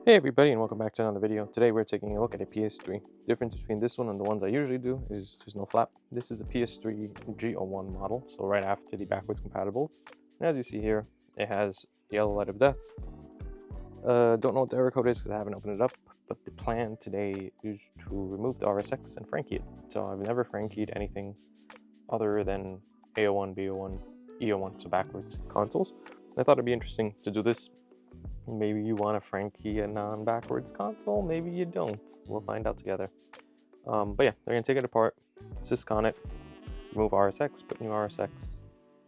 Hey everybody, and welcome back to another video. Today we're taking a look at a PS3. The difference between this one and the ones I usually do is there's no flap. This is a PS3 G01 model, so right after the backwards compatible. And as you see here, it has yellow light of death. Don't know what the error code is because I haven't opened it up, but the plan today is to remove the RSX and Frankie it. So I've never Frankied anything other than A01, B01, E01, so backwards consoles. I thought it'd be interesting to do this. Maybe you want to Frankie a non-backwards console, maybe you don't. We'll find out together. But yeah, they're going to take it apart, syscon it, remove RSX, put new RSX,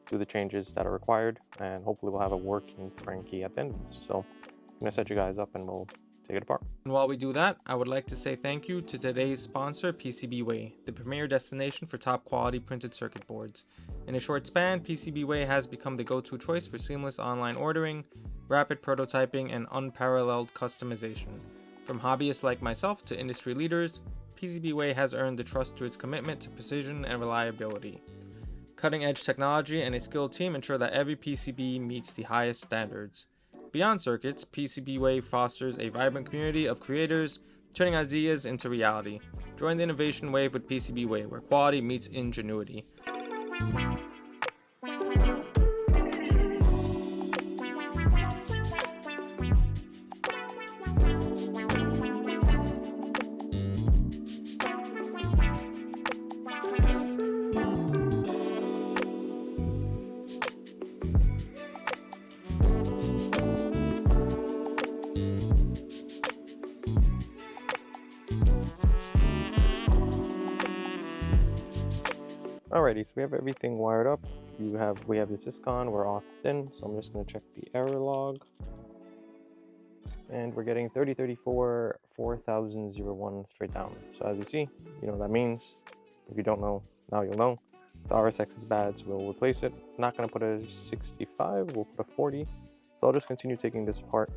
do the changes that are required, and hopefully we'll have a working Frankie at the end of this. So I'm going to set you guys up and we'll take it apart. And while we do that, I would like to say thank you to today's sponsor, PCBWay, the premier destination for top quality printed circuit boards. In a short span, PCBWay has become the go-to choice for seamless online ordering, rapid prototyping, and unparalleled customization. From hobbyists like myself to industry leaders, PCBWay has earned the trust through its commitment to precision and reliability. Cutting-edge technology and a skilled team ensure that every PCB meets the highest standards. Beyond circuits, PCBWay fosters a vibrant community of creators, turning ideas into reality. Join the innovation wave with PCBWay, where quality meets ingenuity. Alrighty, so we have everything wired up. We have the syscon, we're off in, so I'm just going to check the error log. And we're getting 3034 4001 straight down. So as you see, you know what that means. If you don't know, now you'll know. The RSX is bad, so we'll replace it. Not going to put a 65, we'll put a 40. So I'll just continue taking this apart,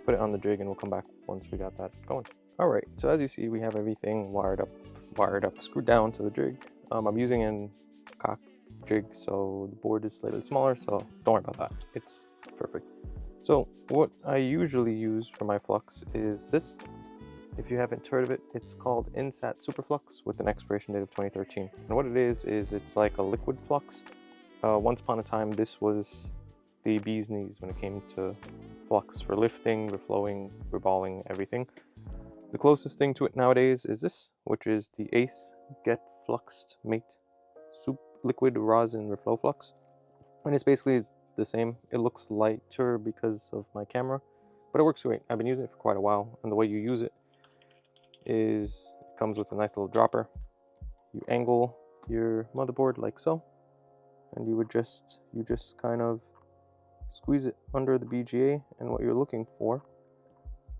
put it on the jig, and we'll come back once we got that going. Alright, so as you see, we have everything wired up, screwed down to the jig. I'm using a cock jig, so the board is slightly smaller, so don't worry about that. It's perfect. So what I usually use for my flux is this. If you haven't heard of it, it's called INSAT Superflux with an expiration date of 2013. And what it is it's like a liquid flux. Once upon a time, this was the bee's knees when it came to flux for lifting, reflowing, reballing, everything. The closest thing to it nowadays is this, which is the ACE Get Fluxed Mate Liquid Rosin Reflow Flux. And it's basically the same. It looks lighter because of my camera, but it works great. I've been using it for quite a while, and the way you use it is it comes with a nice little dropper. You angle your motherboard like so, and you just kind of squeeze it under the BGA, and what you're looking for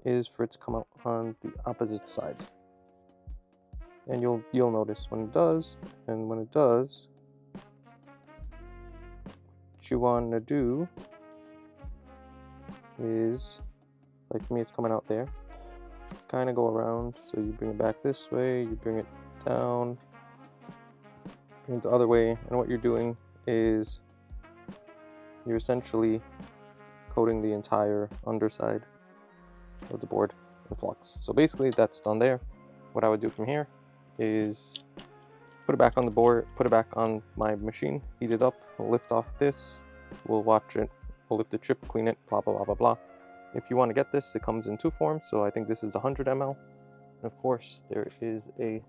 is for it to come out on the opposite side. And you'll notice when it does, and when it does, what you want to do is, like me, it's coming out there. Kind of go around, so you bring it back this way, you bring it down, bring it the other way, and what you're doing is you're essentially coating the entire underside of the board in flux. So basically that's done there. What I would do from here is put it back on the board, put it back on my machine, heat it up, we'll lift off this, we'll watch it, we'll lift the chip, clean it, blah blah blah blah blah. If you want to get this, it comes in two forms, so I think this is the 100 ml, and of course there is a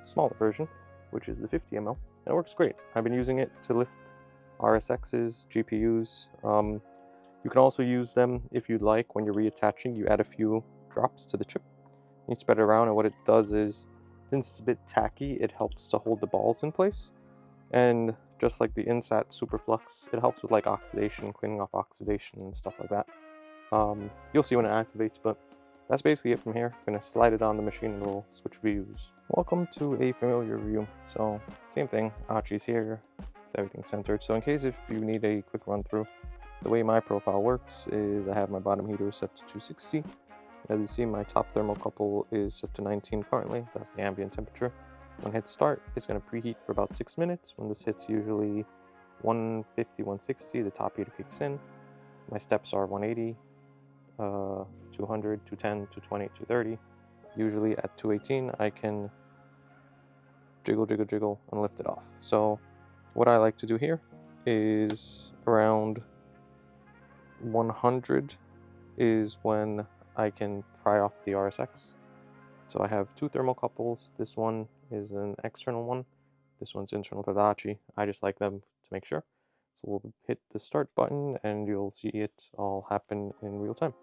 smaller version, which is the 50 ml, and it works great. I've been using it to lift RSXs, GPUs. You can also use them if you'd like. When you're reattaching, you add a few drops to the chip, you spread it around, and what it does is, since it's a bit tacky, it helps to hold the balls in place. And just like the INSAT Superflux, it helps with like oxidation, cleaning off oxidation and stuff like that. You'll see when it activates, but that's basically it from here. I'm gonna slide it on the machine and we'll switch views. Welcome to a familiar view. So same thing, Archie's here, everything's centered. So in case if you need a quick run through, the way my profile works is I have my bottom heater set to 260. As you see, my top thermocouple is set to 19 currently. That's the ambient temperature. When I hit start, it's going to preheat for about 6 minutes. When this hits usually 150, 160, the top heater kicks in. My steps are 180, 200, 210, 220, 230. Usually at 218, I can jiggle, jiggle, jiggle, and lift it off. So what I like to do here is around 100 is when I can pry off the RSX. So I have two thermocouples. This one is an external one. This one's internal to the Dachi. I just like them to make sure. So we'll hit the start button and you'll see it all happen in real time.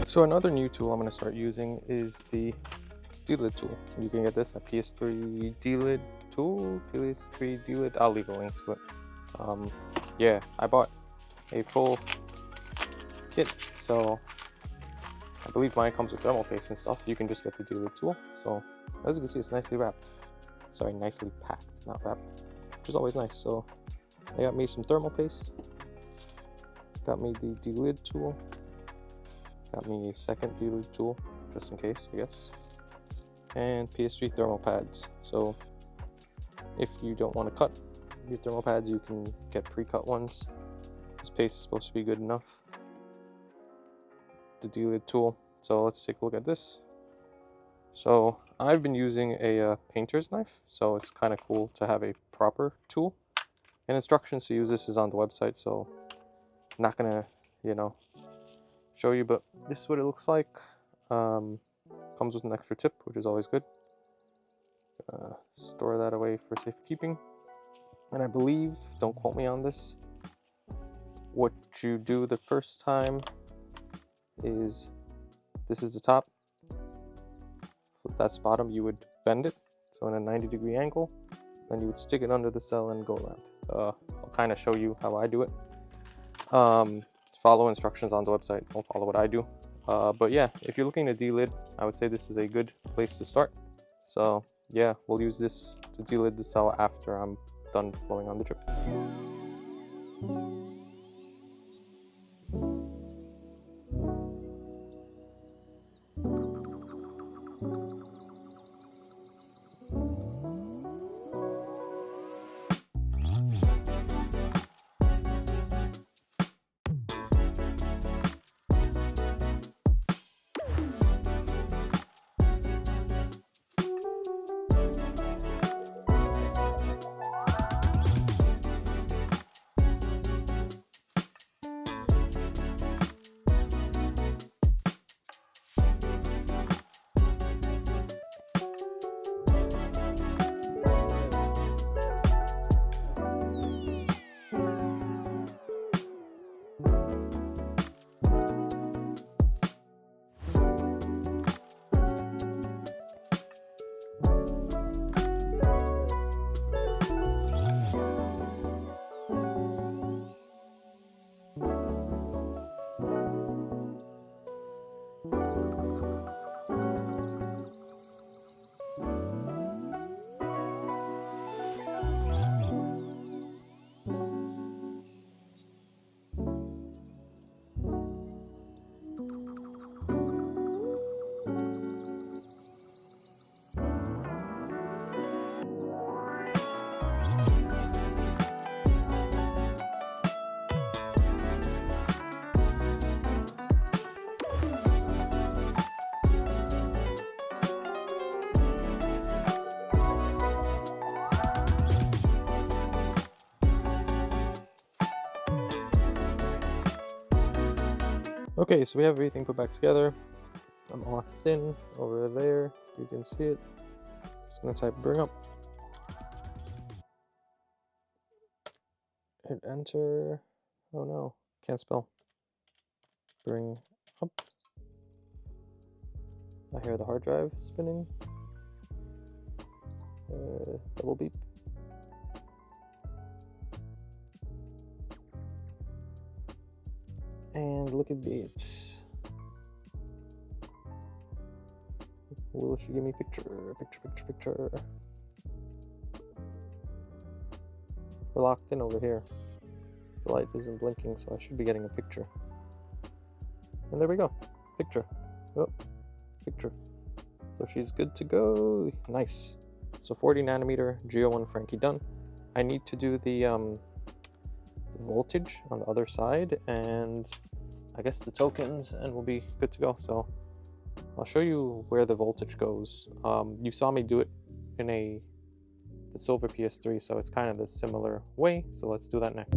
So another new tool I'm going to start using is the Delid tool. You can get this at PS3 Delid Tool, PS3 Delid. I'll leave a link to it. Yeah, I bought a full kit, so I believe mine comes with thermal paste and stuff. You can just get the Delid tool. So as you can see, it's nicely wrapped. Sorry, nicely packed, not wrapped, which is always nice. So I got me some thermal paste. Got me the Delid tool. Got me a second Delid tool, just in case, I guess. And PS3 thermal pads. So if you don't want to cut your thermal pads, you can get pre-cut ones. This paste is supposed to be good enough. The Delid tool. So let's take a look at this. So I've been using a painter's knife, so it's kind of cool to have a proper tool. And instructions to use this is on the website, so I'm not gonna, show you, but this is what it looks like. Comes with an extra tip, which is always good. Store that away for safekeeping. And I believe, don't quote me on this, what you do the first time is, this is the top, that's bottom, you would bend it, so in a 90-degree angle, then you would stick it under the cell and go around. I'll kind of show you how I do it. Follow instructions on the website, don't follow what I do. But yeah, if you're looking to delid, I would say this is a good place to start. So yeah, we'll use this to delid the cell after I'm done flowing on the drip. Okay, so we have everything put back together. I'm authed in over there. You can see it. Just gonna type bring up. Hit enter. Oh no, can't spell. Bring up. I hear the hard drive spinning. Double beep. And look at it. Will she give me picture? We're locked in over here. The light isn't blinking, so I should be getting a picture. And there we go. Picture. Oh, picture. So she's good to go. Nice. So 40 nanometer G01 Frankie done. I need to do the voltage on the other side and I guess the tokens, and we'll be good to go. So I'll show you where the voltage goes. You saw me do it in the silver PS3, so it's kind of the similar way. So let's do that next.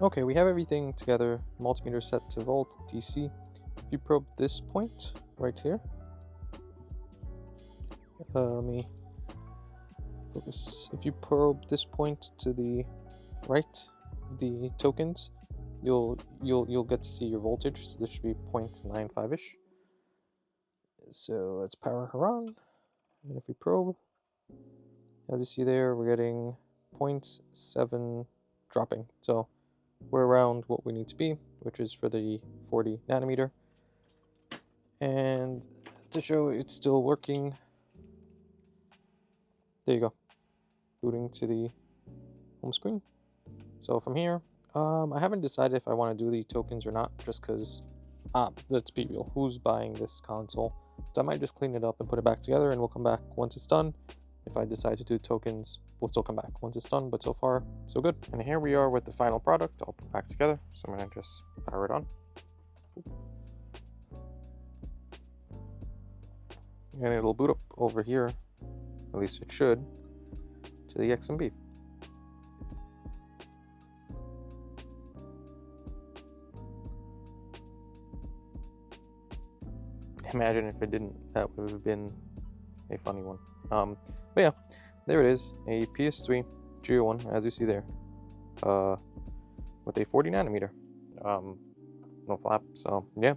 Okay, we have everything together. Multimeter set to volt, DC. If you probe this point right here, let me focus. If you probe this point to the right, the tokens, you'll get to see your voltage. So this should be 0.95-ish. So let's power her on. And if we probe, as you see there, we're getting 0.7 dropping. So we're around what we need to be, which is for the 40 nanometer. And to show it's still working, there you go, booting to the home screen. So from here, I haven't decided if I want to do the tokens or not, just because, let's be real, who's buying this console? So I might just clean it up and put it back together, and we'll come back once it's done. If I decide to do tokens, we'll still come back once it's done, but so far, so good. And here we are with the final product, all put back together. So I'm gonna just power it on. And it'll boot up over here, at least it should, to the XMB. Imagine if it didn't, that would have been a funny one. But yeah, there it is, a PS3 G01, as you see there, with a 40 nanometer, no flap. So yeah,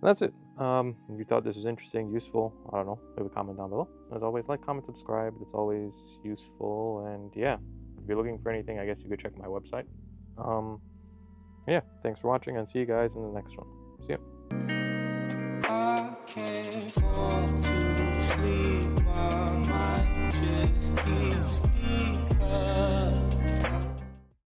that's it. If you thought this was interesting, useful, I don't know, leave a comment down below. As always, like, comment, subscribe. It's always useful. And yeah, if you're looking for anything, I guess you could check my website. Yeah, thanks for watching, and see you guys in the next one. See ya. I can't fall to sleep, my mind just keeps